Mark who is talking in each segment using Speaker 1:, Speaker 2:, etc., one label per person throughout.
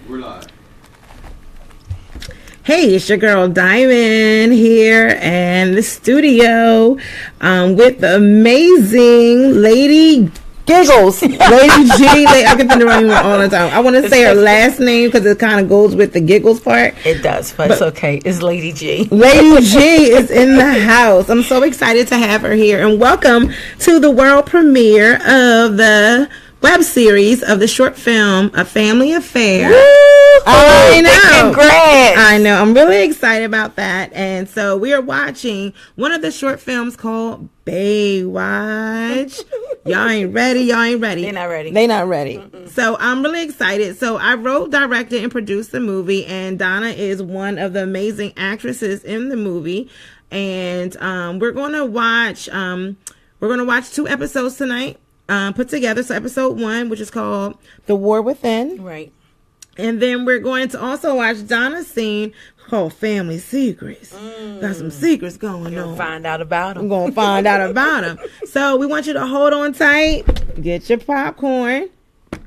Speaker 1: We're live.
Speaker 2: Hey, it's your girl Diamond here in the studio with the amazing Lady Giggles. Lady G. I get the wrong one all the time. I want to say her last name because it kind of goes with the Giggles part.
Speaker 3: It does, but it's okay. It's Lady G.
Speaker 2: Lady G is in the house. I'm so excited to have her here. And welcome to the world premiere of the web series of the short film A Family Affair.
Speaker 3: Woo!
Speaker 2: I know.
Speaker 3: Congrats.
Speaker 2: I know. I'm really excited about that. And so we are watching one of the short films called Baewatch. Y'all ain't ready.
Speaker 3: They're not ready.
Speaker 2: They not ready. So I'm really excited. So I wrote, directed, and produced the movie, and Donna is one of the amazing actresses in the movie. And we're gonna watch 2 episodes tonight. Put together. So episode 1, which is called The War Within.
Speaker 3: Right.
Speaker 2: And then we're going to also watch Donna's scene called Family Secrets. Got some secrets going
Speaker 3: You'll
Speaker 2: on.
Speaker 3: find out about them.
Speaker 2: I'm going to find out about them. So we want you to hold on tight. Get your popcorn.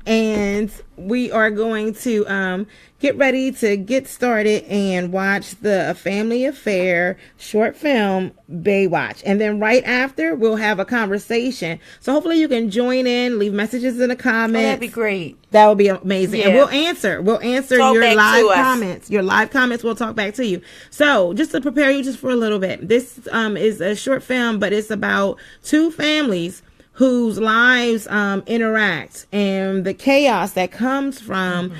Speaker 2: And we are going to get ready to get started and watch the Family Affair short film Baewatch. And then right after, we'll have a conversation. So hopefully you can join in, leave messages in the comments.
Speaker 3: Oh, that'd be great.
Speaker 2: That would be amazing.
Speaker 3: Yeah.
Speaker 2: And we'll answer
Speaker 3: Talk
Speaker 2: your
Speaker 3: back
Speaker 2: live
Speaker 3: to us.
Speaker 2: comments. Your live comments, we'll talk back to you. So just to prepare you just for a little bit, this is a short film, but it's about 2 families whose lives interact and the chaos that comes from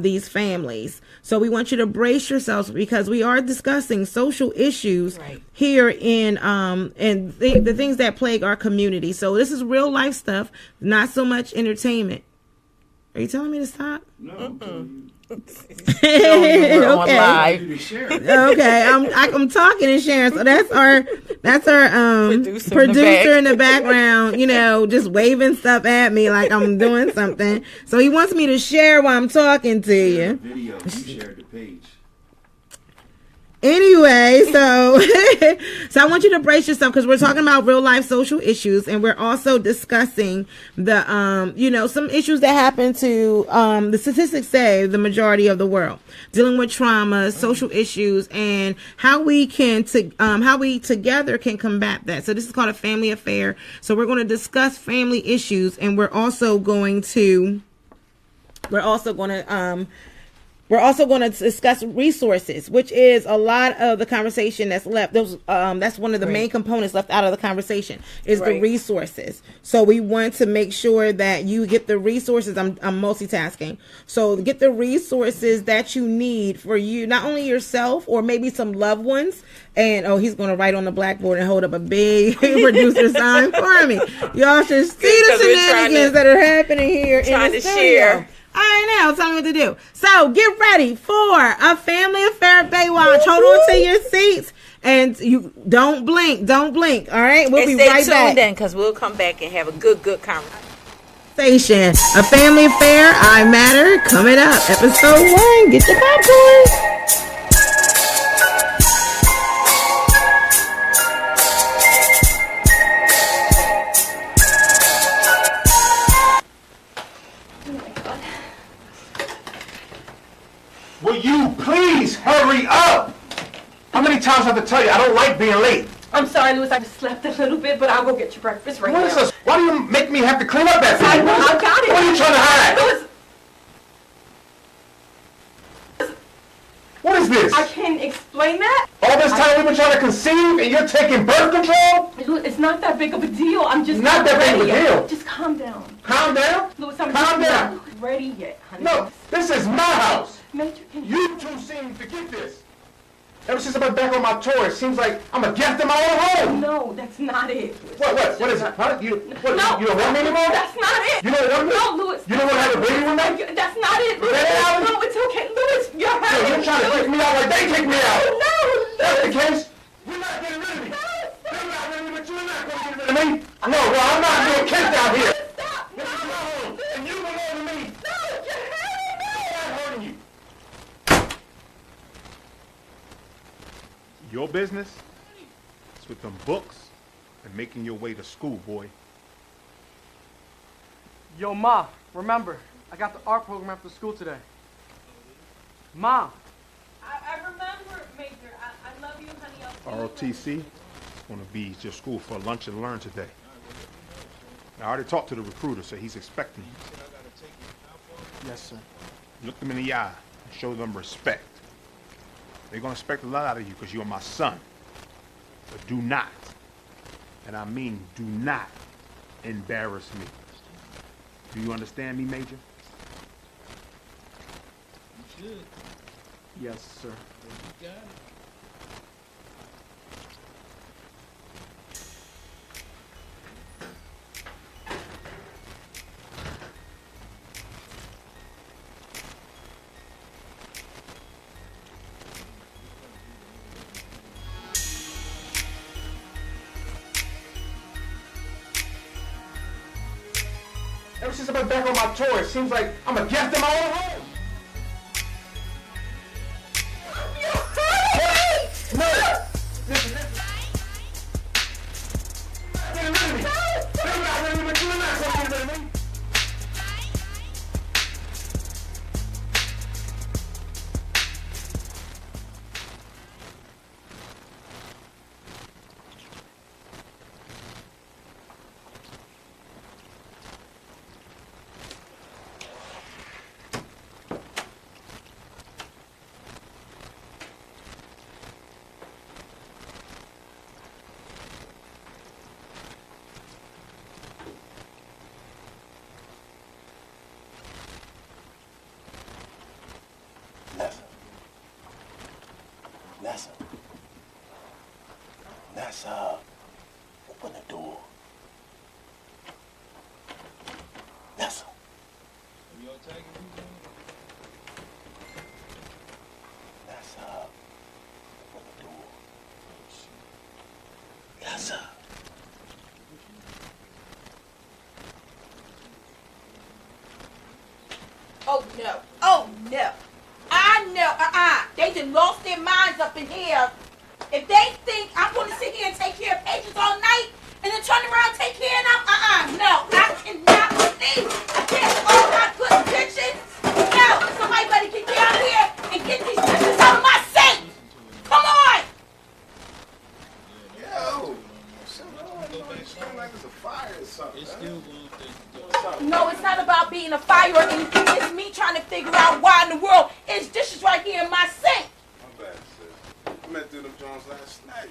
Speaker 2: these families. So we want you to brace yourselves because we are discussing social issues here in the things that plague our community. So this is real life stuff, not so much entertainment. Are you telling me to stop?
Speaker 1: No.
Speaker 3: We're on live.
Speaker 2: Okay, I'm talking and sharing. So that's our producer in the background, just waving stuff at me like I'm doing something. So he wants me to share while I'm talking to you.
Speaker 1: Video, you shared the page.
Speaker 2: Anyway, so I want you to brace yourself because we're talking about real life social issues, and we're also discussing the some issues that happen to the statistics say the majority of the world, dealing with trauma, social issues, and how we together can combat that. So this is called A Family Affair. So we're going to discuss family issues, and we're also going to discuss resources, which is a lot of the conversation that's left. That's one of the main components left out of the conversation is the resources. So we want to make sure that you get the resources. I'm multitasking. So get the resources that you need for you, not only yourself or maybe some loved ones. And he's going to write on the blackboard and hold up a big producer sign for me. Y'all should see the shenanigans that are happening here in the studio.
Speaker 3: Share.
Speaker 2: I know. Tell me what to do. So get ready for A Family Affair Baewatch. Hold on to your seats and you don't blink. Don't blink. All right. We'll be right back.
Speaker 3: Stay tuned then because we'll come back and have a good
Speaker 2: A
Speaker 3: conversation.
Speaker 2: Family Affair, I Matter, coming up. Episode 1. Get your popcorn.
Speaker 4: Will you please hurry up? How many times do I have to tell you I don't like being late?
Speaker 5: I'm sorry, Louis. I just slept a little bit, but I'll go get your breakfast right
Speaker 4: What is
Speaker 5: now.
Speaker 4: this? Why do you make me have to clean up after
Speaker 5: I
Speaker 4: you?
Speaker 5: got it.
Speaker 4: What are you trying to hide?
Speaker 5: Louis,
Speaker 4: What is this?
Speaker 5: I can't explain that.
Speaker 4: All this time we've been trying to conceive and you're taking birth control?
Speaker 5: Louis, it's not that big of a deal. I'm just
Speaker 4: Not that big of a
Speaker 5: ready yet.
Speaker 4: deal.
Speaker 5: Just calm down.
Speaker 4: Calm down?
Speaker 5: Louis, I'm
Speaker 4: Calm
Speaker 5: just
Speaker 4: down.
Speaker 5: not ready yet, honey.
Speaker 4: No, this is my house.
Speaker 5: Major, can
Speaker 4: You two seem to get this. Ever since I've been back on my tour, it seems like I'm a guest in my own home.
Speaker 5: No, that's not it. Louis.
Speaker 4: What is it? Huh? You don't want me anymore?
Speaker 5: That's not it.
Speaker 4: You don't want me?
Speaker 5: No, Louis.
Speaker 4: You don't want to have a baby with me?
Speaker 5: That's not it, Louis.
Speaker 4: That it?
Speaker 5: No, it's okay. Louis, you're
Speaker 4: So
Speaker 5: hurting.
Speaker 4: you're trying to kick me out like they kicked me out.
Speaker 5: No,
Speaker 4: That's the
Speaker 5: Louis.
Speaker 4: case. You're not getting rid of me. They're not rid of me, but you're not going to get rid of me. No, well, I'm not being kicked out here.
Speaker 5: Stop.
Speaker 4: This is my home, and you belong to me.
Speaker 5: No, you're hurting me.
Speaker 4: I'm not hurting you. Your business is with them books and making your way to school, boy.
Speaker 6: Yo, Ma, remember, I got the art program after school today.
Speaker 5: Ma.
Speaker 1: I remember, Major. I love you, honey. I'll see you
Speaker 4: ROTC is going to be to school for lunch and learn today. I already talked to the recruiter, so he's expecting you.
Speaker 6: Yes, sir.
Speaker 4: Look them in the eye and show them respect. They're going to expect a lot out of you because you're my son. But do not, and I mean do not, embarrass me. Do you understand me, Major?
Speaker 6: You should.
Speaker 2: Yes, sir.
Speaker 6: You got it.
Speaker 4: Ever since I've been back on my tour, it seems like I'm a guest in my own home. No! Listen. Get rid of me. They're not rid of me, but you're not going to get rid of me.
Speaker 7: Nessa, open the door. Nessa.
Speaker 6: Are y'all tagging me?
Speaker 7: Nessa, open the door. Nessa.
Speaker 3: Oh no. Oh no. I know. They done lost their minds up in here. If they think I'm going to sit here and take care of patients all night and then turn around and take care of them, no. I cannot believe I can't all my good bitches. No. Somebody better get down here and get these bitches out of my sink. Come on.
Speaker 7: Yo, sound like it's a fire or something.
Speaker 6: It's still going to
Speaker 3: No, it's not about being a fire or anything. It's me trying to figure out why in the world is dishes right here in my sink.
Speaker 7: My bad, sis. I met through them Jones last night.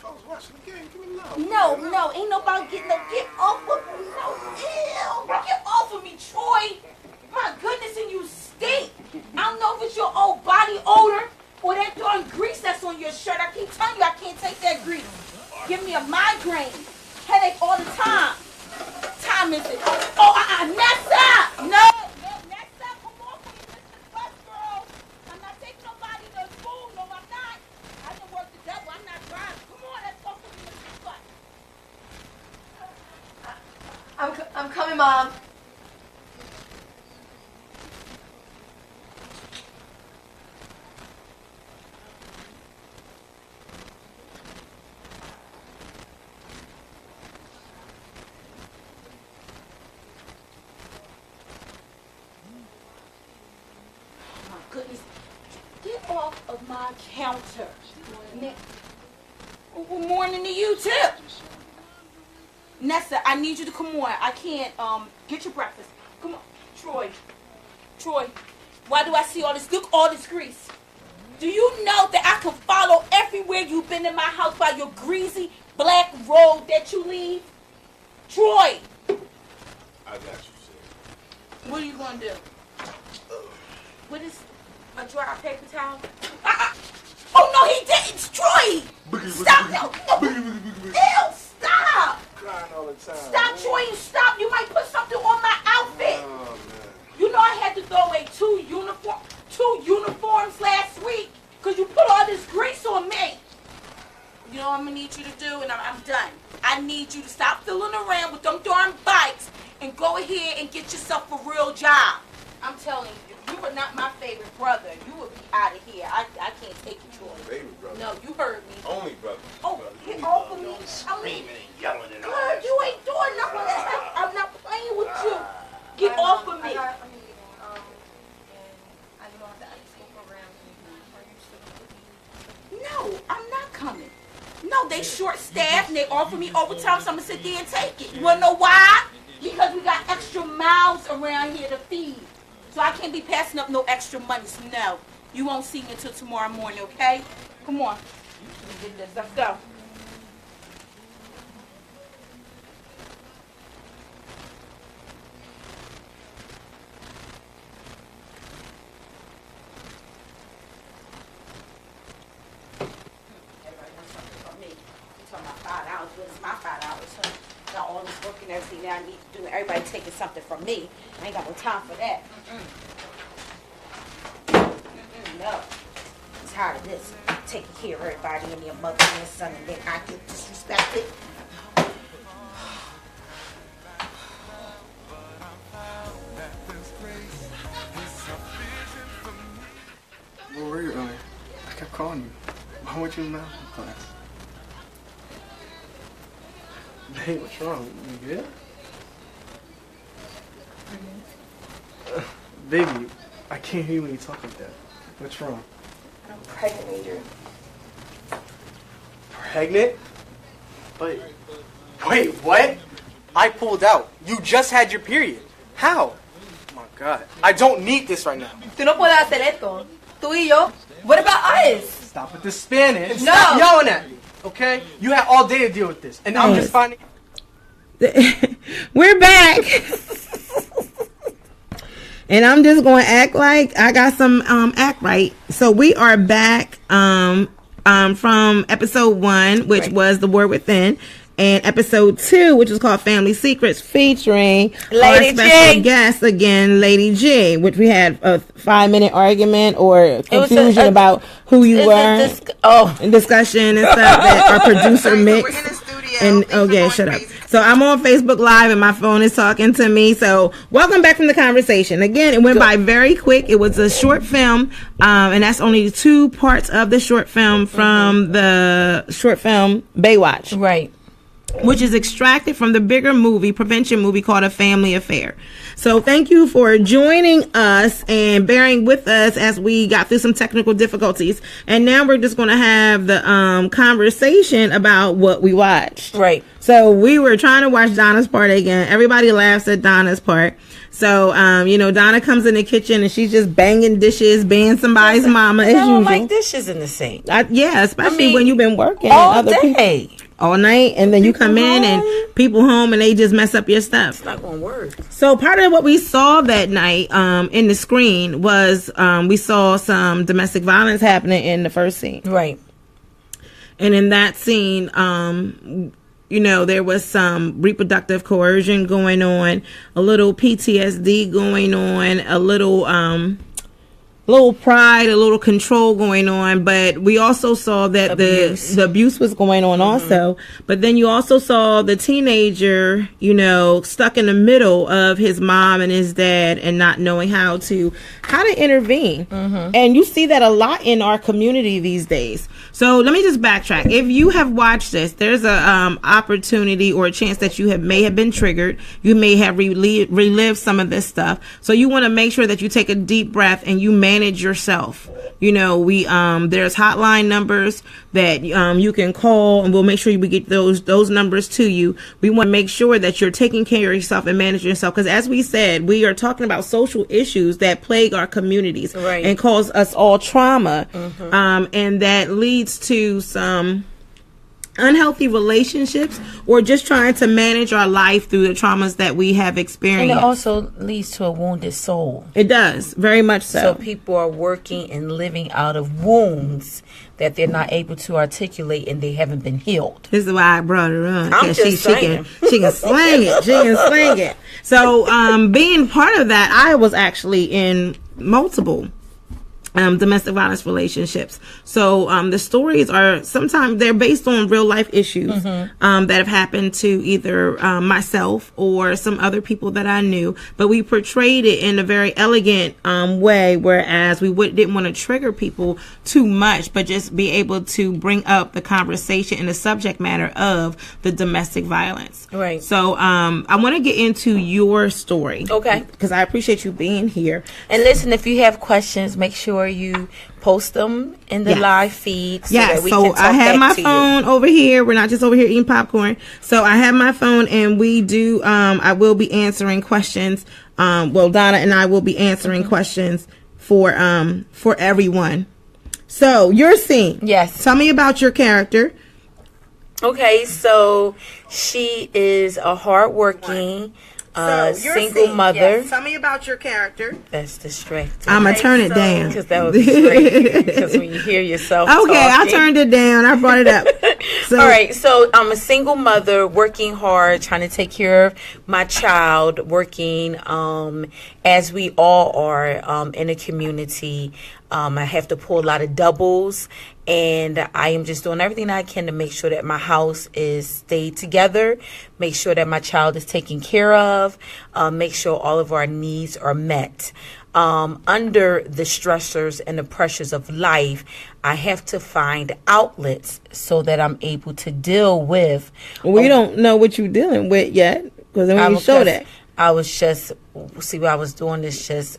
Speaker 7: I was watching the game. Give me love.
Speaker 3: No, ain't nobody getting no get off of me. No, ew. Get off of me, Troy. My goodness, and you stink. I don't know if it's your old body odor or that darn grease that's on your shirt. I keep telling you I can't take that grease. Give me a migraine. Headache all the time. What time is it? Nessa! No, Nessa, come on, please. This is the bus, girl. I'm not taking nobody to school. No, I'm not. I didn't work the devil. I'm not driving. Come on, let's go for the bus.
Speaker 5: I'm coming, Mom.
Speaker 3: Goodness, get off of my counter. Good morning to you too. Nessa, I need you to come on. I can't get your breakfast. Come on, Troy. Why do I see all this? Look, all this grease. Do you know that I can follow everywhere you've been in my house by your greasy black road that you leave? Troy.
Speaker 7: I got you, sis.
Speaker 3: What are you gonna do? What is a dry paper towel? Oh no, he didn't, Troy! Stop! No. Ew, stop!
Speaker 7: Crying all the time.
Speaker 3: Stop, Troy, and stop! You might put something on my outfit.
Speaker 7: Oh, man.
Speaker 3: You know I had to throw away two uniforms last week because you put all this grease on me. You know what I'm gonna need you to do, and I'm done. I need you to stop fooling around with them darn bikes and go ahead and get yourself a real job. I'm telling you, if you were not my favorite brother, you would be out of here. I can't take you, Troy.
Speaker 7: Favorite brother.
Speaker 3: No, you heard me.
Speaker 7: Only brother.
Speaker 3: Oh, get off of me.
Speaker 7: Screaming and yelling and all
Speaker 3: Good,
Speaker 7: that.
Speaker 3: you ain't doing nothing of that. I'm not playing with you. Get off of me.
Speaker 5: I'm leaving. And I
Speaker 3: No, I'm not coming. No, they short-staffed and they offer me overtime, so I'm gonna sit there and take it. You wanna know why? Because we got extra mouths around here to feed. So I can't be passing up no extra money. So no, you won't see me until tomorrow morning, okay? Come on. Let's go. Got all this work and everything that I need to do, and everybody taking something from me. I ain't got no time for that. No. I'm tired of this. Taking care of everybody and their mother and their son, and then I get disrespected.
Speaker 8: Where were you earlier? I kept calling you. Why weren't you in math class? Hey, what's wrong? You good? Baby, I can't hear you when you talk like that. What's wrong?
Speaker 3: I'm pregnant, Adrian.
Speaker 8: Pregnant? But, wait, what? I pulled out. You just had your period. How? Oh my God. I don't need this right now.
Speaker 5: Tú no puedes hacer esto. Tú y yo. What about us?
Speaker 8: Stop with the Spanish.
Speaker 5: No.
Speaker 8: Stop yelling at me, okay? You had all day to deal with this. And I'm just finding...
Speaker 2: We're back. And I'm just going to act like I got some act right. So we are back from episode 1, which was The Word Within, and episode 2, which was called Family Secrets, featuring
Speaker 3: Lady
Speaker 2: our special
Speaker 3: G.
Speaker 2: guest again, Lady G, which we had a 5-minute argument or confusion about who you were, and discussion and stuff that our producer mixed. And okay, shut up. So I'm on Facebook Live and my phone is talking to me. So welcome back from the conversation. Again, it went by very quick. It was a short film, and that's only 2 parts of the short film from the short film Baewatch.
Speaker 3: Right.
Speaker 2: Which is extracted from the bigger movie, prevention movie called A Family Affair. So thank you for joining us and bearing with us as we got through some technical difficulties. And now we're just going to have the conversation about what we watched.
Speaker 3: Right.
Speaker 2: So we were trying to watch Donna's part again. Everybody laughs at Donna's part. So, Donna comes in the kitchen and she's just banging dishes, being somebody's mama as usual.
Speaker 3: I don't like dishes in the sink.
Speaker 2: Yeah, especially when you've been working
Speaker 3: all
Speaker 2: and other
Speaker 3: day.
Speaker 2: people all night, and then you come in and people home and they just mess up your stuff.
Speaker 3: It's not gonna work.
Speaker 2: So part of what we saw that night in the screen was we saw some domestic violence happening in the first scene.
Speaker 3: Right.
Speaker 2: And in that scene, there was some reproductive coercion going on, a little PTSD going on, a little pride, a little control going on, but we also saw that the abuse was going on also. But then you also saw the teenager, stuck in the middle of his mom and his dad and not knowing how to intervene. And you see that a lot in our community these days. So let me just backtrack. If you have watched this, there's a opportunity or a chance that you may have been triggered. You may have relived some of this stuff. So you want to make sure that you take a deep breath and you manage yourself. There's hotline numbers that you can call, and we'll make sure we get those numbers to you. We want to make sure that you're taking care of yourself and managing yourself, because as we said, we are talking about social issues that plague our communities and cause us all trauma, and that leads to some unhealthy relationships or just trying to manage our life through the traumas that we have experienced.
Speaker 3: And it also leads to a wounded soul.
Speaker 2: It does, very much so.
Speaker 3: So people are working and living out of wounds that they're not able to articulate and they haven't been healed.
Speaker 2: This is why I brought her on.
Speaker 3: I'm just saying.
Speaker 2: She can slang it. She can slang it. So being part of that, I was actually in multiple domestic violence relationships. So the stories are sometimes they're based on real life issues that have happened to either myself or some other people that I knew, but we portrayed it in a very elegant way, whereas we didn't want to trigger people too much, but just be able to bring up the conversation and the subject matter of the domestic violence.
Speaker 3: Right.
Speaker 2: So I want to get into your story.
Speaker 3: Okay.
Speaker 2: Because I appreciate you being here.
Speaker 3: And listen, if you have questions, make sure you post them in the live feed so that we can talk
Speaker 2: I have my
Speaker 3: back to
Speaker 2: phone over here. We're not just over here eating popcorn. So I have my phone, and we do. I will be answering questions. Well, Donna and I will be answering questions for everyone. So your scene.
Speaker 3: Yes.
Speaker 2: Tell me about your character.
Speaker 3: Okay, so she is a hardworking single mother.
Speaker 2: Yes. Tell me about your character.
Speaker 3: That's distracting.
Speaker 2: I'm gonna turn it down
Speaker 3: because that would be great. Because when you hear yourself,
Speaker 2: okay, I
Speaker 3: talking.
Speaker 2: turned it down. I brought it up. So,
Speaker 3: all right, so I'm a single mother working hard, trying to take care of my child, working as we all are in a community. I have to pull a lot of doubles, and I am just doing everything I can to make sure that my house is stayed together, make sure that my child is taken care of, make sure all of our needs are met. Under the stressors and the pressures of life, I have to find outlets so that I'm able to deal with.
Speaker 2: We don't know what you're dealing with yet, because then we show that.
Speaker 3: I was just, see what I was doing is just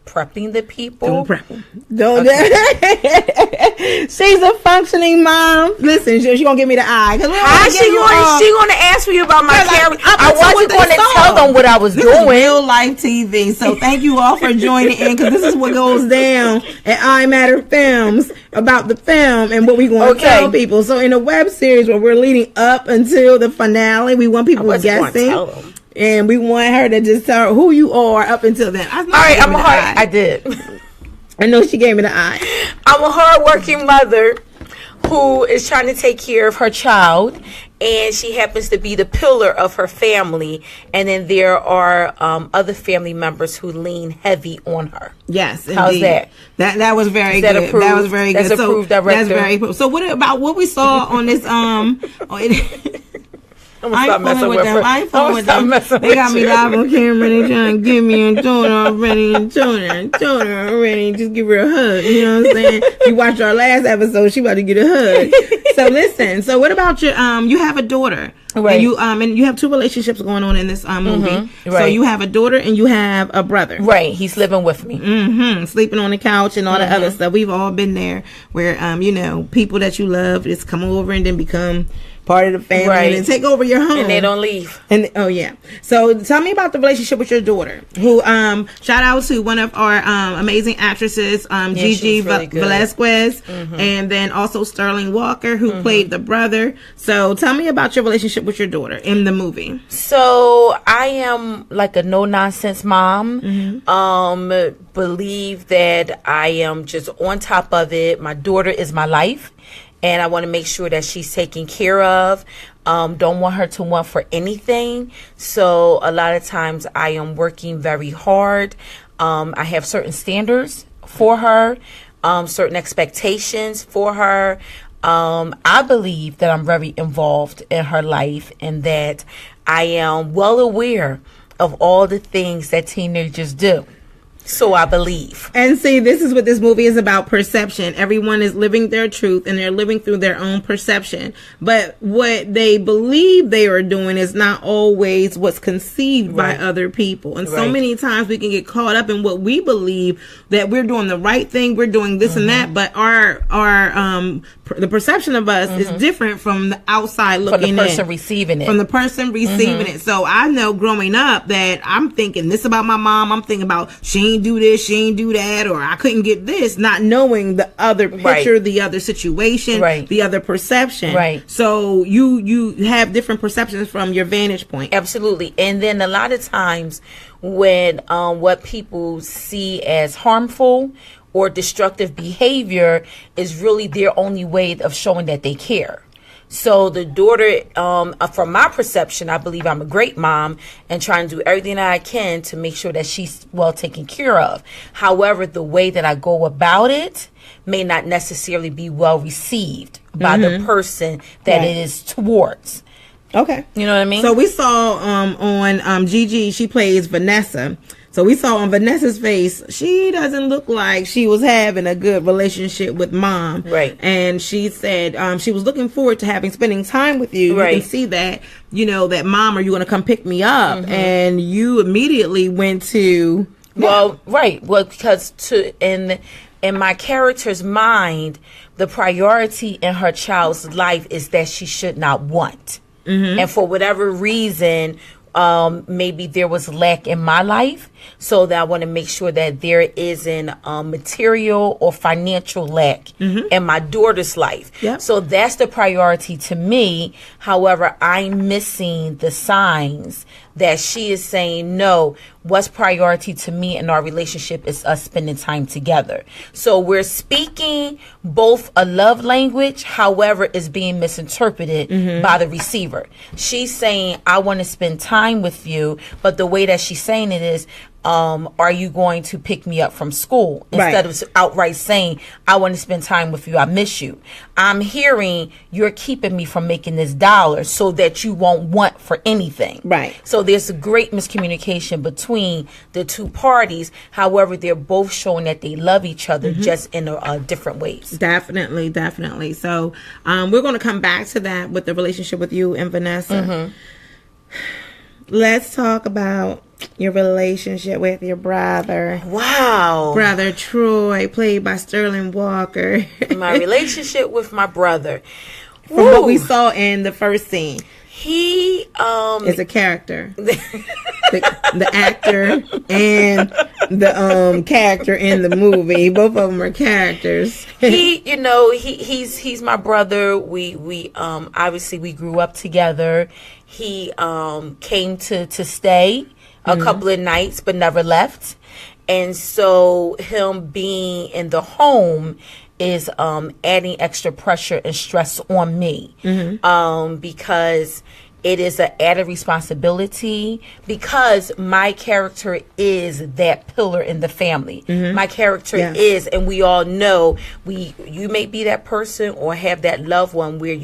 Speaker 3: prepping the people.
Speaker 2: Don't prep them. Don't. Okay. She's a functioning mom. Listen, she's gonna give me the eye.
Speaker 3: How's she gonna ask me about my camera? I wasn't going to tell them what I was doing.
Speaker 2: Real life TV. So thank you all for joining in, because this is what goes down at I Matter Films about the film and what we want to tell people. So in a web series where we're leading up until the finale, we want people guessing. And we want her to just tell her who you are up until then.
Speaker 3: All right, I'm a hard. I did.
Speaker 2: I know she gave me the eye.
Speaker 3: I'm a hardworking mother who is trying to take care of her child, and she happens to be the pillar of her family. And then there are other family members who lean heavy on her.
Speaker 2: Yes, indeed.
Speaker 3: How's that?
Speaker 2: That was very good.
Speaker 3: Approved?
Speaker 2: That was very good.
Speaker 3: That's approved, director.
Speaker 2: That's very approved. So what about what we saw on this I ain't fooling with them. I ain't fooling with them. They got me live on camera. They trying to give me a donor already and donor already. Just give her a hug. You know what I'm saying? You watched our last episode. She about to get a hug. So listen. So what about your you have a daughter,
Speaker 3: right?
Speaker 2: And you have two relationships going on in this movie.
Speaker 3: Mm-hmm. Right.
Speaker 2: So you have a daughter and you have a brother.
Speaker 3: Right. He's living with me.
Speaker 2: Mm-hmm. Sleeping on the couch and all the other stuff. We've all been there where people that you love just come over and then become part of the family, right, and then take over your home,
Speaker 3: and they don't leave.
Speaker 2: And so tell me about the relationship with your daughter, who shout out to one of our amazing actresses, Gigi really Velasquez, and then also Sterling Walker, who played the brother. So tell me about your relationship with your daughter in the movie.
Speaker 3: So I am like a no nonsense mom. Believe that I am just on top of it. My daughter is my life, and I want to make sure that she's taken care of. Don't want her to want for anything. So a lot of times I am working very hard. I have certain standards for her, certain expectations for her. I believe that I'm very involved in her life, and that I am well aware of all the things that teenagers do. So I believe.
Speaker 2: And see, this is what this movie is about, perception. Everyone is living their truth, and they're living through their own perception. But what they believe they are doing is not always what's conceived by other people. And so many times we can get caught up in what we believe, that we're doing the right thing, we're doing this and that, but the perception of us is different from the outside looking in.
Speaker 3: From the person receiving it.
Speaker 2: From the person receiving it. So I know growing up that I'm thinking this about my mom, I'm thinking about she ain't do this, she ain't do that, or I couldn't get this, not knowing the other picture, the other situation, the other perception. Right. So you have different perceptions from your vantage point.
Speaker 3: Absolutely. And then a lot of times when what people see as harmful or destructive behavior is really their only way of showing that they care. So the daughter, from my perception, I believe I'm a great mom and trying to do everything that I can to make sure that she's well taken care of. However, the way that I go about it may not necessarily be well received by the person that it is towards.
Speaker 2: Okay.
Speaker 3: You know what I mean?
Speaker 2: So we saw on Gigi, she plays Vanessa. So we saw on Vanessa's face, she doesn't look like she was having a good relationship with mom.
Speaker 3: Right.
Speaker 2: And she said she was looking forward to spending time with you.
Speaker 3: Right.
Speaker 2: You can see that, that mom, are you going to come pick me up? And you immediately went to...
Speaker 3: Well, right. Well, because in my character's mind, the priority in her child's life is that she should not want. And for whatever reason, maybe there was lack in my life, so that I want to make sure that there isn't material or financial lack in my daughter's life.
Speaker 2: Yep.
Speaker 3: So that's the priority to me. However, I'm missing the signs that she is saying, no, what's priority to me in our relationship is us spending time together. So we're speaking both a love language, however, is being misinterpreted by the receiver. She's saying, I want to spend time with you, but the way that she's saying it is, are you going to pick me up from school? Instead of outright saying, I want to spend time with you, I miss you. I'm hearing, you're keeping me from making this dollar so that you won't want for anything.
Speaker 2: Right.
Speaker 3: So there's a great miscommunication between the two parties. However, they're both showing that they love each other, just in different ways.
Speaker 2: Definitely, definitely. So we're going to come back to that with the relationship with you and Vanessa. Let's talk about your relationship with your brother.
Speaker 3: Wow.
Speaker 2: Brother Troy, played by Sterling Walker.
Speaker 3: My relationship with my brother.
Speaker 2: From what we saw in the first scene.
Speaker 3: He
Speaker 2: is a character. the actor and the character in the movie. Both of them are characters.
Speaker 3: He's my brother. We obviously we grew up together. He came to stay a couple of nights but never left. And so him being in the home is adding extra pressure and stress on me, because it is an added responsibility, because my character is that pillar in the family. My character is, and we all know, you may be that person or have that loved one where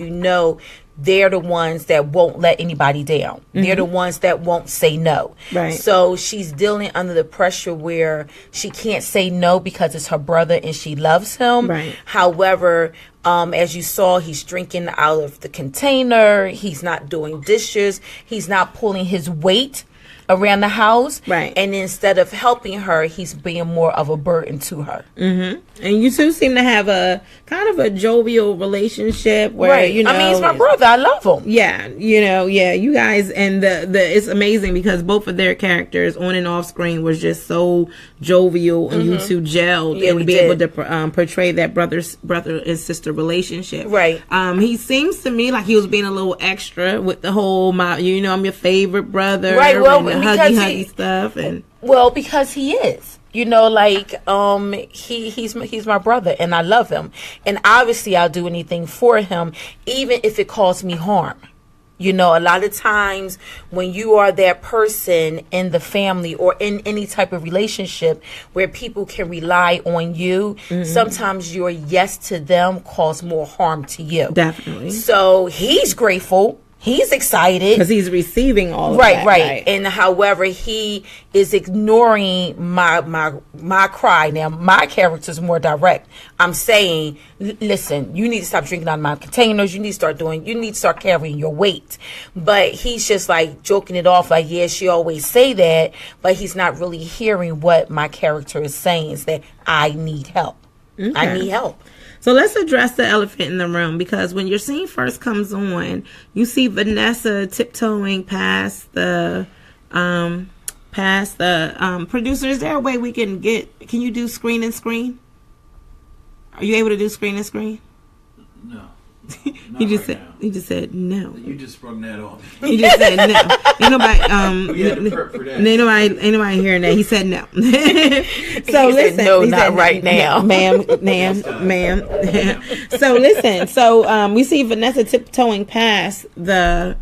Speaker 3: they're the ones that won't let anybody down. They're the ones that won't say no.
Speaker 2: Right.
Speaker 3: So she's dealing under the pressure where she can't say no because it's her brother and she loves him.
Speaker 2: Right.
Speaker 3: However, as you saw, he's drinking out of the container. He's not doing dishes. He's not pulling his weight around the house.
Speaker 2: Right.
Speaker 3: And instead of helping her, he's being more of a burden to her.
Speaker 2: And you two seem to have a kind of a jovial relationship where,
Speaker 3: he's my brother. I love him.
Speaker 2: Yeah, you guys, and the it's amazing because both of their characters on and off screen was just so jovial, and you two gelled and be able to portray that brother and sister relationship.
Speaker 3: Right.
Speaker 2: He seems to me like he was being a little extra with the whole I'm your favorite brother.
Speaker 3: Right. Well,
Speaker 2: and the huggy stuff, and
Speaker 3: because he is. He's my brother and I love him. And obviously I'll do anything for him, even if it causes me harm. A lot of times when you are that person in the family or in any type of relationship where people can rely on you, sometimes your yes to them cause more harm to you.
Speaker 2: Definitely.
Speaker 3: So he's grateful. He's excited
Speaker 2: because he's receiving all of that.
Speaker 3: Right. And however, he is ignoring my cry. Now, my character's more direct. I'm saying, listen, you need to stop drinking out of my containers. You need to start carrying your weight. But he's just like joking it off, like, yeah, she always say that, but he's not really hearing what my character is saying, is that I need help. Okay. I need help.
Speaker 2: So let's address the elephant in the room, because when your scene first comes on, you see Vanessa tiptoeing past the producer. Is there a way we can can you do screen and screen? Are you able to do screen and screen?
Speaker 6: No.
Speaker 2: He just said no.
Speaker 9: You just sprung that on me.
Speaker 2: He just said no. Ain't nobody
Speaker 9: We had to prep for that.
Speaker 2: ain't nobody hearing that. He said no. So
Speaker 3: He
Speaker 2: listen,
Speaker 3: said, no,
Speaker 2: he
Speaker 3: not
Speaker 2: said,
Speaker 3: right now.
Speaker 2: ma'am. So listen, so we see Vanessa tiptoeing past the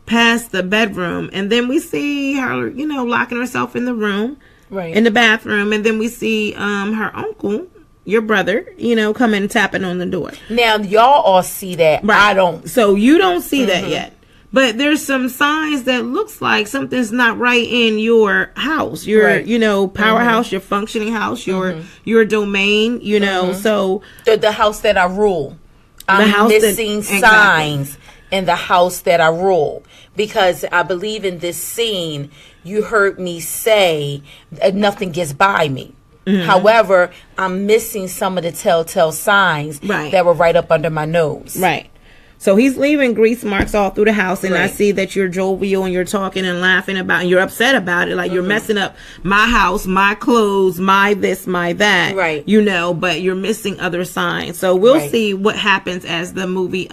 Speaker 2: bedroom, and then we see her, locking herself in the room,
Speaker 3: Right.
Speaker 2: in the bathroom, and then we see her uncle, your brother, coming and tapping on the door.
Speaker 3: Now, y'all all see that.
Speaker 2: Right.
Speaker 3: I don't.
Speaker 2: So you don't see that yet. But there's some signs that looks like something's not right in your house, your,
Speaker 3: Right.
Speaker 2: powerhouse, your functioning house, your domain, so.
Speaker 3: The house that I rule. I'm missing signs in the house that I rule. Because I believe in this scene, you heard me say nothing gets by me. However, I'm missing some of the telltale signs that were right up under my nose.
Speaker 2: Right. So he's leaving grease marks all through the house, and I
Speaker 3: Right.
Speaker 2: see that you're jovial and you're talking and laughing about, and you're upset about it, like you're messing up my house, my clothes, my this, my that,
Speaker 3: Right.
Speaker 2: But you're missing other signs. So we'll
Speaker 3: Right.
Speaker 2: see what happens as the movie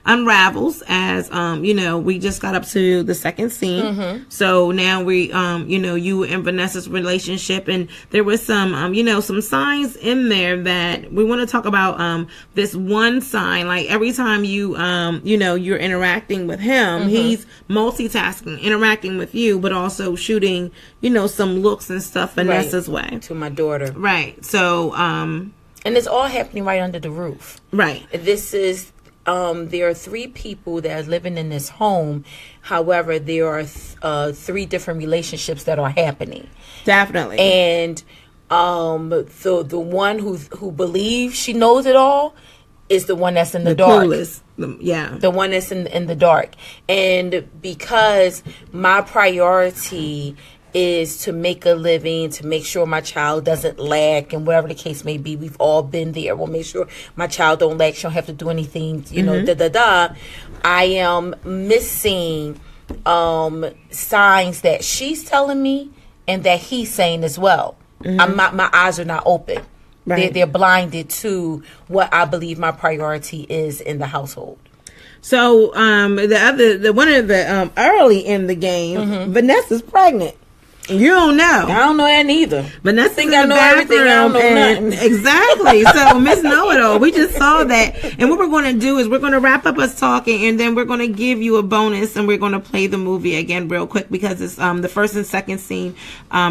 Speaker 2: unravels. As we just got up to the second scene, so now we you and Vanessa's relationship, and there was some some signs in there that we want to talk about. This one sign, like every time you're interacting with him, he's multitasking, interacting with you, but also shooting, some looks and stuff Vanessa's way.
Speaker 3: To my daughter.
Speaker 2: Right. So,
Speaker 3: And it's all happening right under the roof.
Speaker 2: right.
Speaker 3: This is, there are 3 people that are living in this home. However, there are 3 different relationships that are happening.
Speaker 2: Definitely.
Speaker 3: And the one who believes she knows it all is the one that's in the dark.
Speaker 2: Clueless. Yeah.
Speaker 3: The one that's in the dark. And because my priority is to make a living, to make sure my child doesn't lack, and whatever the case may be, we've all been there. We'll make sure my child don't lack. She don't have to do anything, I am missing signs that she's telling me and that he's saying as well. My eyes are not open.
Speaker 2: Right.
Speaker 3: They're blinded to what I believe my priority is in the household.
Speaker 2: So, the one of the early in the game, Vanessa's pregnant. You don't know.
Speaker 3: I don't know that neither.
Speaker 2: Vanessa's
Speaker 3: think
Speaker 2: in
Speaker 3: I
Speaker 2: the
Speaker 3: know everything. I don't
Speaker 2: bathroom,
Speaker 3: know
Speaker 2: and
Speaker 3: nothing.
Speaker 2: exactly. So Miss Know-It-All, we just saw that, and what we're going to do is we're going to wrap up us talking, and then we're going to give you a bonus, and we're going to play the movie again real quick because it's the first and second scene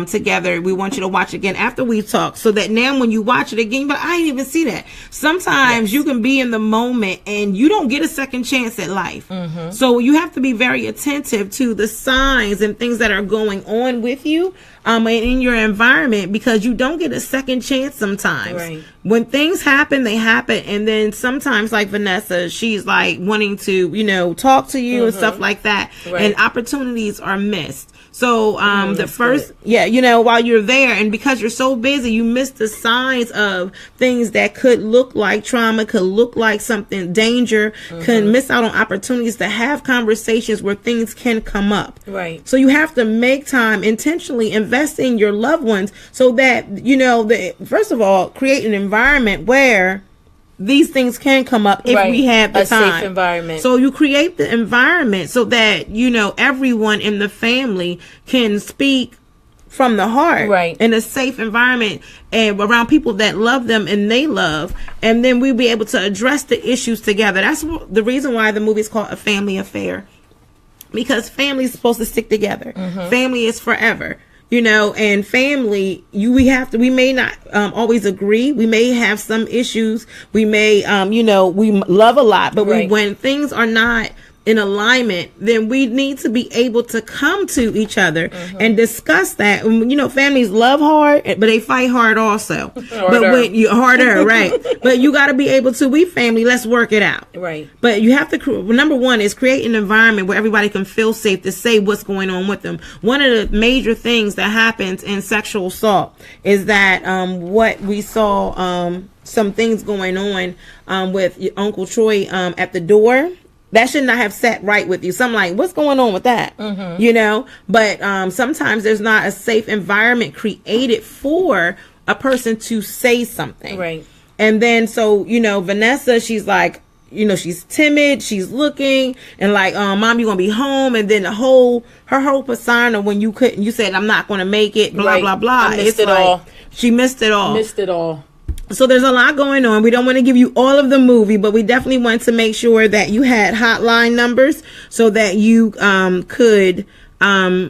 Speaker 2: together. We want you to watch again after we talk, so that now when you watch it again, but I didn't even see that. Sometimes you can be in the moment and you don't get a second chance at life. So you have to be very attentive to the signs and things that are going on with you. And in your environment, because you don't get a second chance sometimes.
Speaker 3: Right.
Speaker 2: When things happen, they happen, and then sometimes, like Vanessa, she's like wanting to, talk to you and stuff like that,
Speaker 3: Right.
Speaker 2: and opportunities are missed. So, the first, while you're there, and because you're so busy, you miss the signs of things that could look like trauma, could look like something, danger, could miss out on opportunities to have conversations where things can come up.
Speaker 3: Right.
Speaker 2: So you have to make time, intentionally invest in your loved ones so that, first of all, create an environment where these things can come up if we have the time.
Speaker 3: A safe environment.
Speaker 2: So you create the environment so that, everyone in the family can speak from the heart.
Speaker 3: Right.
Speaker 2: In a safe environment and around people that love them and they love. And then we'll be able to address the issues together. That's the reason why the movie is called A Family Affair. Because family is supposed to stick together. Family is forever. And family, we may not always agree. We may have some issues. We may, we love a lot, but when things are not in alignment, then we need to be able to come to each other and discuss that. Families love hard, but they fight hard also. But when you harder, right? But you got to be able to. We family, let's work it out.
Speaker 3: Right.
Speaker 2: But you have to. Number one is create an environment where everybody can feel safe to say what's going on with them. One of the major things that happens in sexual assault is that what we saw, some things going on with Uncle Troy at the door. That should not have sat right with you. So I'm like, what's going on with that? But sometimes there's not a safe environment created for a person to say something.
Speaker 3: Right.
Speaker 2: And then, so, Vanessa, she's like, she's timid, she's looking, and like, Mom, you gonna be home, and then her whole persona when you said, I'm not gonna make it, blah, blah, blah.
Speaker 3: I missed it all.
Speaker 2: She missed it all.
Speaker 3: Missed it all.
Speaker 2: So there's a lot going on. We don't want to give you all of the movie, but we definitely want to make sure that you had hotline numbers so that you could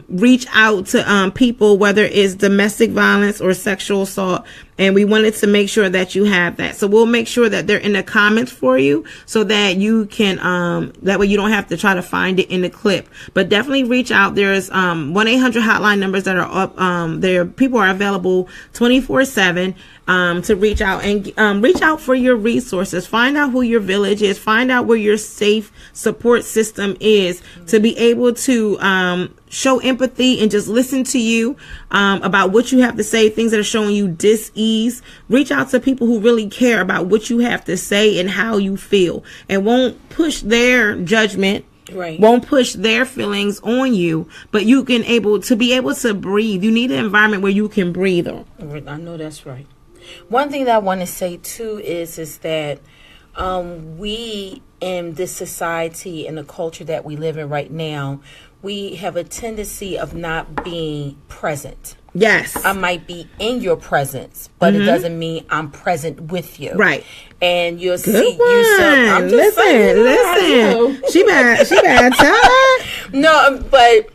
Speaker 2: reach out to people, whether it's domestic violence or sexual assault. And we wanted to make sure that you have that. So we'll make sure that they're in the comments for you so that you can, that way you don't have to try to find it in the clip. But definitely reach out. There's 1-800 hotline numbers that are up. There, people are available 24/7 to reach out and reach out for your resources. Find out who your village is. Find out where your safe support system is to be able to show empathy and just listen to you about what you have to say, things that are showing you dis-ease. Reach out to people who really care about what you have to say and how you feel, and won't push their judgment, won't push their feelings on you, but you can be able to breathe. You need an environment where you can breathe on.
Speaker 3: I know that's right. One thing that I want to say too is that we in this society and the culture that we live in right now, we have a tendency of not being present.
Speaker 2: Yes.
Speaker 3: I might be in your presence, but it doesn't mean I'm present with you.
Speaker 2: Right.
Speaker 3: And you'll
Speaker 2: Good
Speaker 3: see
Speaker 2: one.
Speaker 3: I'm just
Speaker 2: Listen. She bad time.
Speaker 3: No, but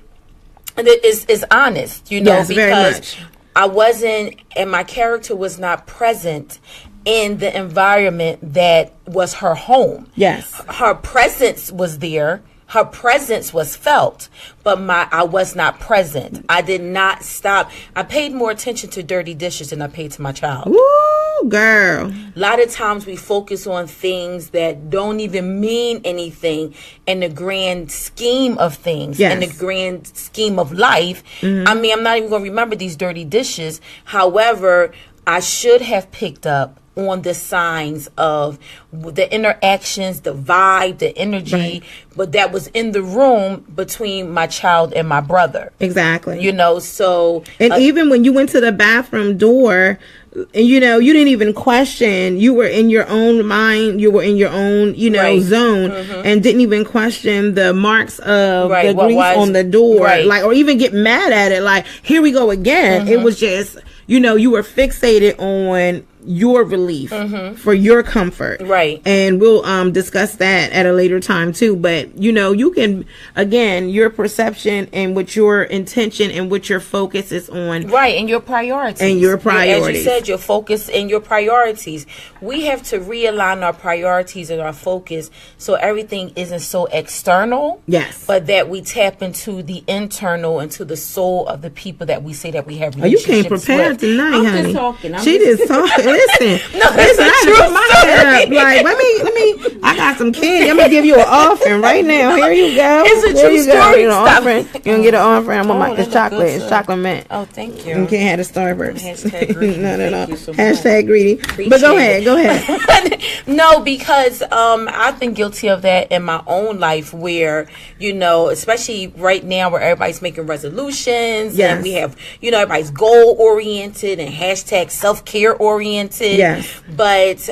Speaker 3: it's honest,
Speaker 2: yes, very
Speaker 3: because
Speaker 2: much.
Speaker 3: I wasn't, and my character was not present in the environment that was her home.
Speaker 2: Yes.
Speaker 3: Her presence was there. Her presence was felt, but I was not present. I did not stop. I paid more attention to dirty dishes than I paid to my child.
Speaker 2: Woo, girl.
Speaker 3: A lot of times we focus on things that don't even mean anything in the grand scheme of things, in the grand scheme of life. I mean, I'm not even going to remember these dirty dishes. However, I should have picked up on the signs of the interactions, the vibe, the energy, but that was in the room between my child and my brother.
Speaker 2: Exactly.
Speaker 3: So.
Speaker 2: And even when you went to the bathroom door, and you didn't even question, you were in your own mind, you were in your own, zone, and didn't even question the marks of the grease on the door, or even get mad at it, like, here we go again. It was just, you were fixated on your relief for your comfort.
Speaker 3: Right.
Speaker 2: And we'll discuss that at a later time too. But you can, again, your perception and what your intention and what your focus is on.
Speaker 3: Right, and your priorities.
Speaker 2: And your priorities.
Speaker 3: As you said, your focus and your priorities. We have to realign our priorities and our focus so everything isn't so external.
Speaker 2: Yes.
Speaker 3: But that we tap into the internal, into the soul of the people that we say that we have
Speaker 2: You
Speaker 3: relationships
Speaker 2: came prepared
Speaker 3: with.
Speaker 2: tonight,
Speaker 3: I'm
Speaker 2: honey.
Speaker 3: just talking.
Speaker 2: She just talking. Listen,
Speaker 3: No, that's a true story.
Speaker 2: Like, let me. I got some candy. I'm gonna give you an offering right now. Here you go.
Speaker 3: It's a true story.
Speaker 2: You
Speaker 3: Stop.
Speaker 2: offering. You gonna get an offering? I'm
Speaker 3: Oh,
Speaker 2: it's chocolate. It's chocolate mint.
Speaker 3: Oh, thank you.
Speaker 2: You can't have the Starburst.
Speaker 3: Hashtag greedy.
Speaker 2: No.
Speaker 3: Thank you so much.
Speaker 2: Hashtag greedy. But go ahead.
Speaker 3: No, because I've been guilty of that in my own life where, especially right now where everybody's making resolutions and we have, everybody's goal oriented and hashtag self-care oriented.
Speaker 2: Yes.
Speaker 3: But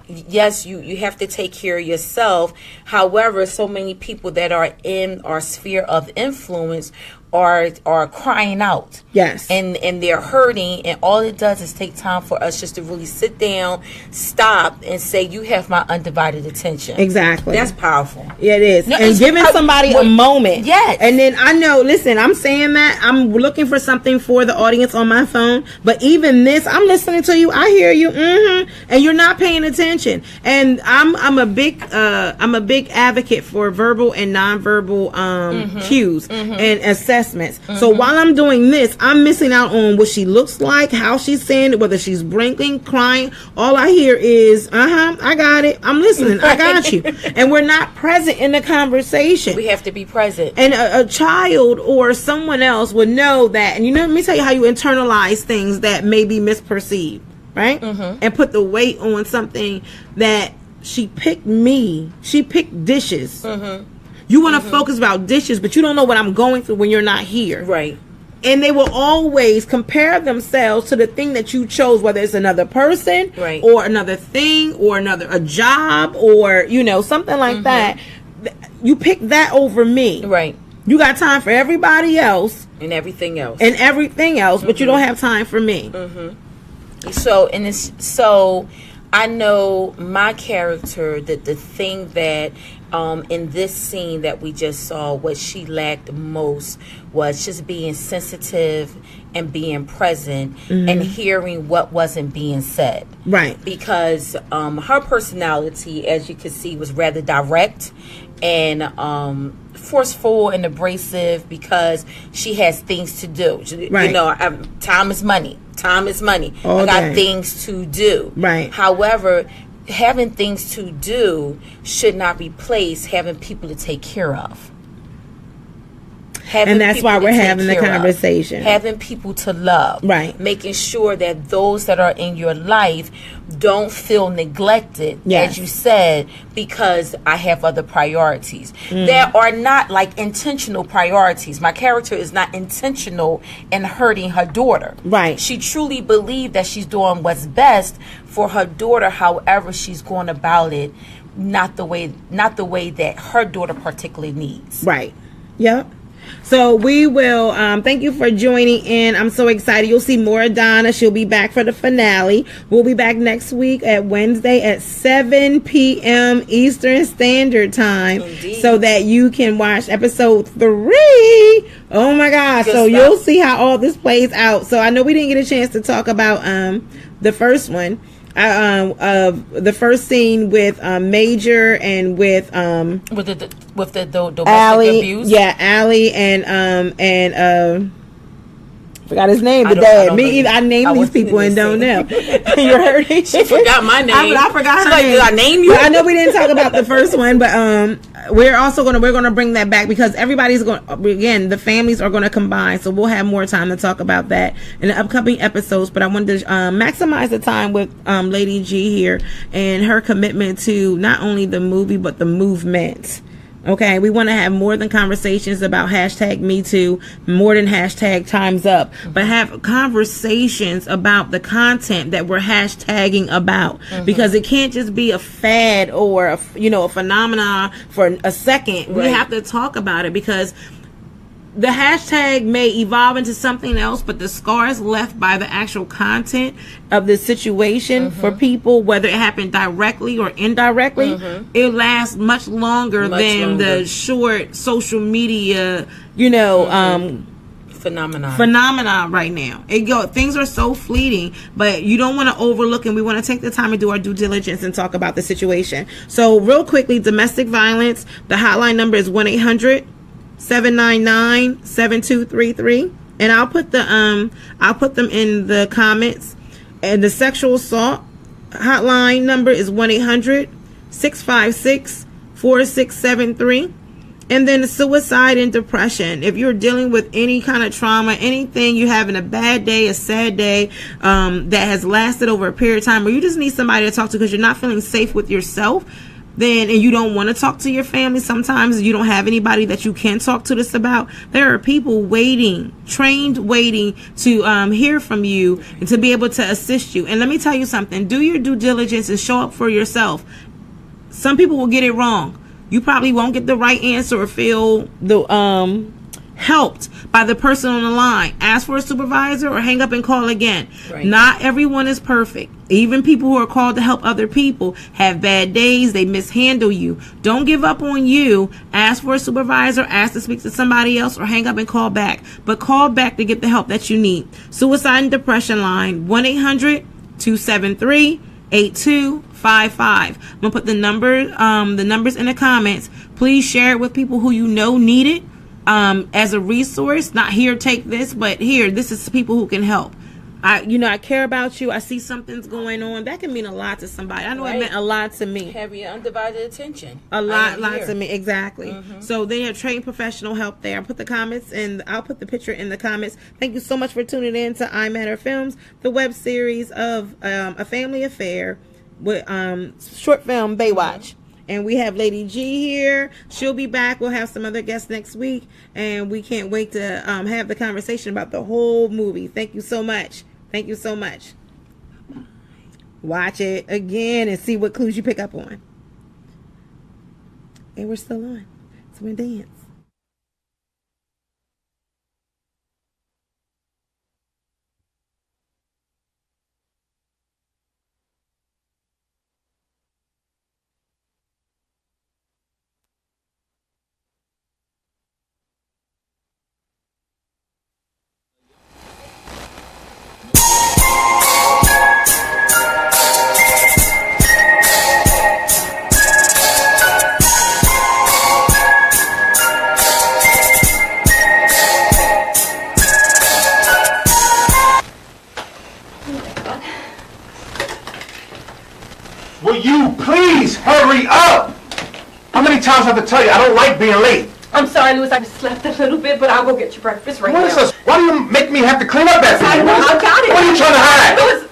Speaker 3: yes, you have to take care of yourself. However, so many people that are in our sphere of influence are crying out.
Speaker 2: Yes.
Speaker 3: And they're hurting, and all it does is take time for us just to really sit down, stop, and say, you have my undivided attention.
Speaker 2: Exactly.
Speaker 3: That's powerful.
Speaker 2: Yeah, it is.
Speaker 3: No,
Speaker 2: and giving somebody a moment.
Speaker 3: Yes.
Speaker 2: And then I know, listen, I'm saying that I'm looking for something for the audience on my phone, but even this, I'm listening to you, I hear you, and you're not paying attention. And I'm a big advocate for verbal and nonverbal cues and assessments. So while I'm doing this, I'm missing out on what she looks like, how she's saying it, whether she's blinking, crying. All I hear is, I got it. I'm listening. I got you. And we're not present in the conversation.
Speaker 3: We have to be present.
Speaker 2: And a child or someone else would know that. And let me tell you how you internalize things that may be misperceived, right? And put the weight on something that she picked dishes. You want to focus about dishes, but you don't know what I'm going through when you're not here.
Speaker 3: Right.
Speaker 2: And they will always compare themselves to the thing that you chose, whether it's another person,
Speaker 3: Right.
Speaker 2: or another thing, or a job, or something like that. You pick that over me.
Speaker 3: Right.
Speaker 2: You got time for everybody else
Speaker 3: And everything else.
Speaker 2: but you don't have time for me.
Speaker 3: So I know my character, that the thing that in this scene that we just saw, what she lacked most was just being sensitive and being present and hearing what wasn't being said.
Speaker 2: Right.
Speaker 3: Because her personality, as you can see, was rather direct and forceful and abrasive because she has things to do.
Speaker 2: Right.
Speaker 3: Time is money. Time is money.
Speaker 2: All
Speaker 3: I got
Speaker 2: day.
Speaker 3: things to do.
Speaker 2: Right.
Speaker 3: However, having things to do should not replace having people to take care of.
Speaker 2: And that's why we're having the conversation.
Speaker 3: Having people to love.
Speaker 2: Right.
Speaker 3: Making sure that those that are in your life don't feel neglected,
Speaker 2: Yes.
Speaker 3: as you said, because I have other priorities. That are not like intentional priorities. My character is not intentional in hurting her daughter.
Speaker 2: Right.
Speaker 3: She truly believed that she's doing what's best for her daughter. However, she's going about it not the way that her daughter particularly needs.
Speaker 2: Right. Yep. So we will thank you for joining in. I'm so excited. You'll see more of Donna. She'll be back for the finale. We'll be back next week at Wednesday at 7 p.m. Eastern Standard Time.
Speaker 3: Indeed.
Speaker 2: So that you can watch episode 3. Oh my gosh.
Speaker 3: Good
Speaker 2: So
Speaker 3: stuff.
Speaker 2: you'll see how all this plays out. So I know we didn't get a chance to talk about the first one. The first scene with Major and with
Speaker 3: the domestic
Speaker 2: Allie,
Speaker 3: abuse.
Speaker 2: yeah, Allie and forgot his name.
Speaker 3: I
Speaker 2: The
Speaker 3: don't- I
Speaker 2: dad.
Speaker 3: don't
Speaker 2: Me
Speaker 3: know.
Speaker 2: either. I named
Speaker 3: I
Speaker 2: these
Speaker 3: wasn't
Speaker 2: people
Speaker 3: in
Speaker 2: and
Speaker 3: this
Speaker 2: don't
Speaker 3: scene.
Speaker 2: know. You heard it?
Speaker 3: She forgot my name.
Speaker 2: I forgot
Speaker 3: She's
Speaker 2: her
Speaker 3: like,
Speaker 2: name.
Speaker 3: did I name you?
Speaker 2: But I know we didn't talk about the first one, but we're gonna bring that back because everybody's going. Again, the families are going to combine, so we'll have more time to talk about that in the upcoming episodes. But I wanted to maximize the time with Lady G here and her commitment to not only the movie but the movement. Okay, we want to have more than conversations about hashtag Me Too, more than hashtag Time's Up, but have conversations about the content that we're hashtagging about, because it can't just be a fad or a phenomenon for a second. We
Speaker 3: Right.
Speaker 2: have to talk about it because the hashtag may evolve into something else, but the scars left by the actual content of the situation for people, whether it happened directly or indirectly, it lasts much longer than the short social media, phenomenon right now. Things are so fleeting, but you don't want to overlook, and we want to take the time to do our due diligence and talk about the situation. So real quickly, domestic violence, the hotline number is 1-800-799-7233, and I'll put them in the comments. And the sexual assault hotline number is 1-800-656-4673. And then suicide and depression. If you're dealing with any kind of trauma, anything, you're having a bad day, a sad day that has lasted over a period of time, or you just need somebody to talk to because you're not feeling safe with yourself, and you don't want to talk to your family, sometimes you don't have anybody that you can talk to this about, there are people trained waiting to hear from you and to be able to assist you. And let me tell you something, do your due diligence and show up for yourself. Some people will get it wrong. You probably won't get the right answer or feel helped by the person on the line. Ask for a supervisor or hang up and call again.
Speaker 3: Right.
Speaker 2: Not everyone is perfect. Even people who are called to help other people have bad days. They mishandle you. Don't give up on you. Ask for a supervisor, ask to speak to somebody else, or hang up and call back. But call back to get the help that you need. Suicide and depression line, 1-800-273-8255. I'm gonna put the numbers in the comments. Please share it with people who you know need it. As a resource, not here, take this, but here, this is people who can help. I care about you. I see something's going on. That can mean a lot to somebody. I know it meant a lot to me.
Speaker 3: Have your undivided attention.
Speaker 2: A lot to me. Exactly. So they have trained professional help there. I'll put the picture in the comments. Thank you so much for tuning in to I Matter Films, the web series of A Family Affair with short film Baewatch. And we have Lady G here. She'll be back. We'll have some other guests next week. And we can't wait to have the conversation about the whole movie. Thank you so much. Thank you so much. Watch it again and see what clues you pick up on. And we're still on. So we're dance.
Speaker 4: Will you please hurry up? How many times I have to tell you I don't like being late?
Speaker 5: I'm sorry, Louis. I just slept a little bit, but I'll go get your breakfast right
Speaker 4: What
Speaker 5: now.
Speaker 4: is this? Why do you make me have to clean up after you?
Speaker 5: I got it.
Speaker 4: What are you trying to hide?
Speaker 5: Louis,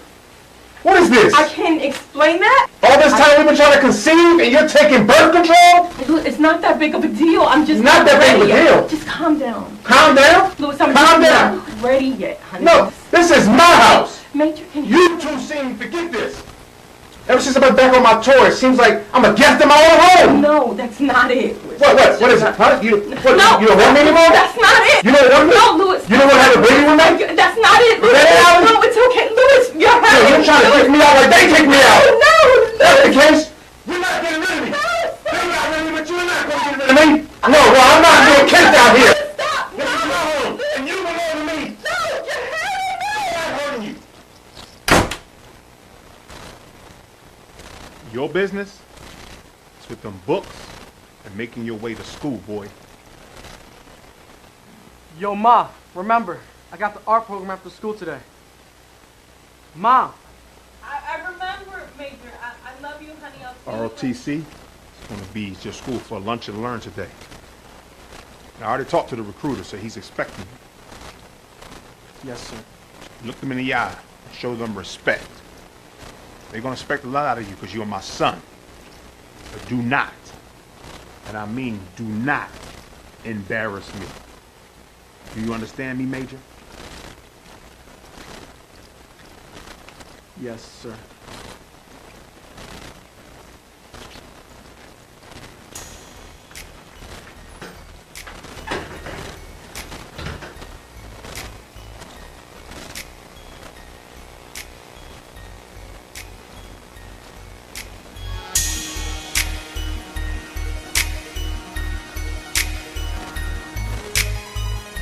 Speaker 4: What is this?
Speaker 5: I can't explain that.
Speaker 4: All this time we've been trying to conceive and you're taking birth control?
Speaker 5: Louis, it's not that big of a deal. I'm just
Speaker 4: Not that big of a
Speaker 5: ready
Speaker 4: deal.
Speaker 5: yet. Just calm down.
Speaker 4: Calm down?
Speaker 5: Louis, I'm
Speaker 4: Calm
Speaker 5: just
Speaker 4: down.
Speaker 5: not ready yet, honey.
Speaker 4: No, this is my house.
Speaker 5: Major, can you...
Speaker 4: You two seem to get this. Ever since I've been back on my tour, it seems like I'm a guest in my own home.
Speaker 5: No, that's not it. Louis.
Speaker 4: What is it? Huh? You don't want me anymore?
Speaker 5: That's not it.
Speaker 4: You don't want me?
Speaker 5: No, Louis.
Speaker 4: You don't want to have a baby with me?
Speaker 5: That's not it, Louis.
Speaker 4: That ain't
Speaker 5: No, it's okay. Louis, you're
Speaker 4: So
Speaker 5: hurt.
Speaker 4: you're trying to take me out like they take me out.
Speaker 5: No,
Speaker 4: That's the case. You're not getting rid of me. They got rid of me, but you're not going to get rid of me. No, well, I'm not being kicked out here.
Speaker 5: Stop.
Speaker 4: This is my home, and you belong to me.
Speaker 5: No, you're hurting me.
Speaker 4: I'm not hurting you. Your business is with them books and making your way to school, boy.
Speaker 8: Yo, Ma, remember, I got the art program after school today. Ma.
Speaker 1: I remember, Major. I love you, honey. I'll see you.
Speaker 4: ROTC is going to be your school for lunch and learn today. Now, I already talked to the recruiter, so he's expecting you.
Speaker 8: Yes, sir.
Speaker 4: Look them in the eye and show them respect. They're going to expect a lot out of you because you're my son. But do not, and I mean do not, embarrass me. Do you understand me, Major?
Speaker 8: Yes, sir.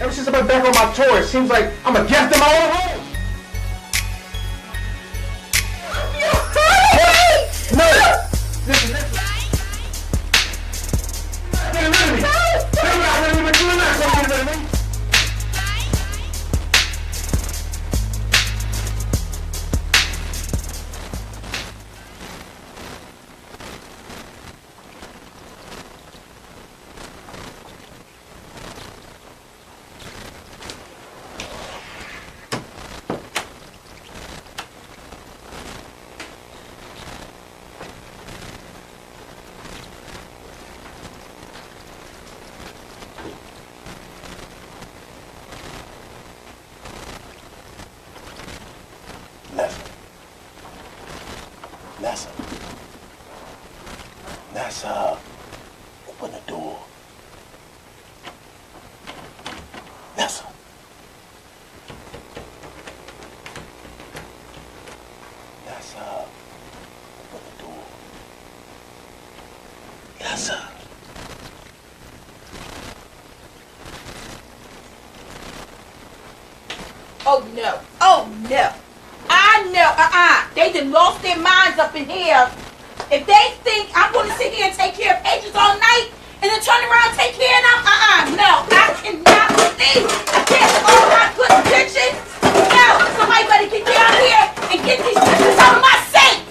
Speaker 4: Ever since I've been back on my tour, it seems like I'm a guest in my own home. No! Listen. Get rid of me! They got rid of me, but you're not going to get rid of me!
Speaker 7: Nessa, open the door. Nessa. Nessa, open the door. Nessa.
Speaker 3: Oh no. Oh no. I know. They done lost their minds up in here. If they think I'm going to sit here and take care of patients all night and then turn around and take care of them, no. I cannot believe I can't all my good intentions. No, somebody better get down here and get these dishes out of my sink.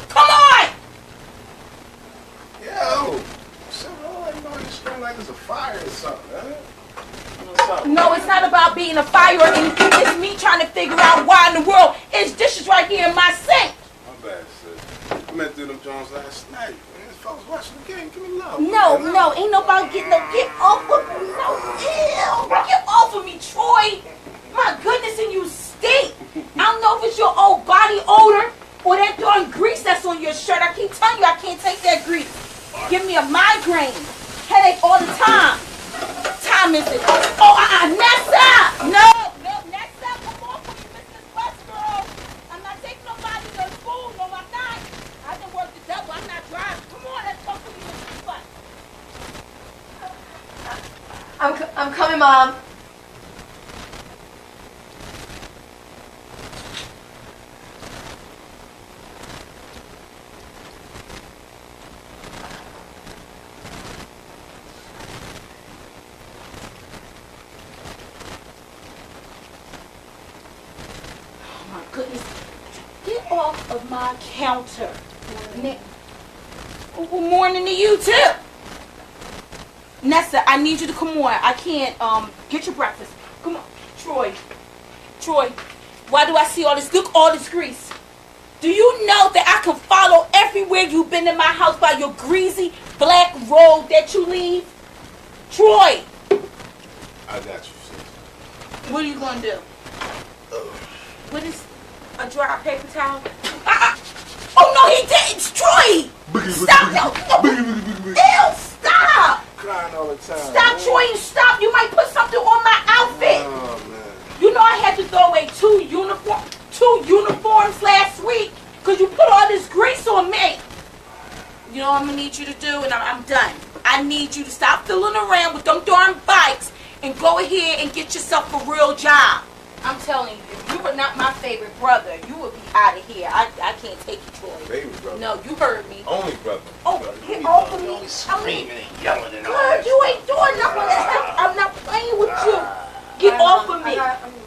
Speaker 3: Come on.
Speaker 7: Yo, something like you smell like there's a fire or something, huh?
Speaker 3: No, it's not about being a fire or anything. It's me trying to figure out why in the world is dishes right here in my sink.
Speaker 7: My bad, sis. I met through them Jones last night, man. Folks watching the game. Give me love.
Speaker 3: No, ain't nobody get off of me. No, ew. Get off of me, Troy. My goodness, and you stink. I don't know if it's your old body odor or that darn grease that's on your shirt. I keep telling you I can't take that grease. Give me a migraine. Headache all the time. What time is it? Oh, Nessa! No, Nessa, come on for me, Mrs. West, girl. I'm not taking nobody to school. No, I'm not. I didn't work the devil. I'm not driving. Come on, let's talk to me, Mrs. West.
Speaker 5: I'm coming, Mom.
Speaker 3: Goodness, get off of my counter. Good morning to you too. Nessa, I need you to come on. I can't get your breakfast. Come on, Troy, why do I see all this? Look, all this grease. Do you know that I can follow everywhere you've been in my house by your greasy black robe that you leave? Troy,
Speaker 7: I got you, sis.
Speaker 3: what are you gonna do? What is a dry paper towel? Oh no, he didn't. It's Troy. Stop! No. Ew! Stop!
Speaker 7: Crying all the time.
Speaker 3: Stop,
Speaker 7: man.
Speaker 3: Troy! Stop! You might put something on my outfit.
Speaker 7: Oh man.
Speaker 3: You know I had to throw away two uniforms last week because you put all this grease on me. You know what I'm gonna need you to do, and I'm done. I need you to stop fooling around with them darn bikes and go ahead and get yourself a real job. I'm telling you, if you were not my favorite brother, you would be out of here. I can't take you, Troy.
Speaker 7: Favorite brother.
Speaker 3: No, you heard me.
Speaker 7: Only brother.
Speaker 3: Oh, get off of me.
Speaker 7: Screaming and yelling and all
Speaker 3: Good,
Speaker 7: that.
Speaker 3: you ain't doing nothing. I'm not playing with you. Get off of me.
Speaker 5: I'm leaving.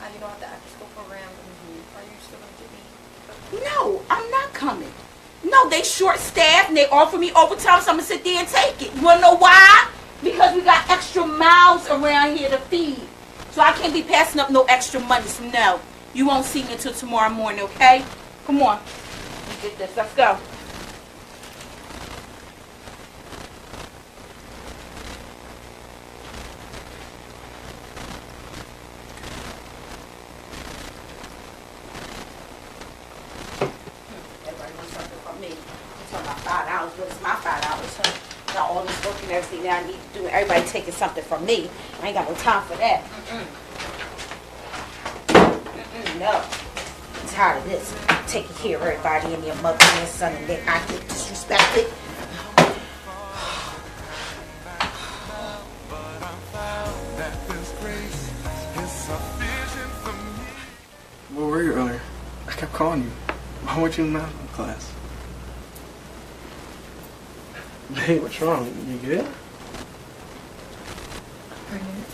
Speaker 5: And you know, after school program, are you still going to give me?
Speaker 3: No, I'm not coming. No, they short-staffed and they offer me overtime, so I'm going to sit there and take it. You want to know why? Because we got extra mouths around here to feed. So I can't be passing up no extra money. So no, you won't see me until tomorrow morning, okay? Come on. Let me get this. Let's go. Everybody wants something from me. You're talking about $5. Well, it's my $5, huh? Now all this work and everything that I need to do, and everybody taking something from me. I ain't got no time for that. No. I'm tired of this. Taking care of everybody and your mother and your son, and then I get disrespected.
Speaker 8: Where were you earlier? I kept calling you. Why weren't you in math class? Hey, what's wrong? You good?
Speaker 5: Pregnant.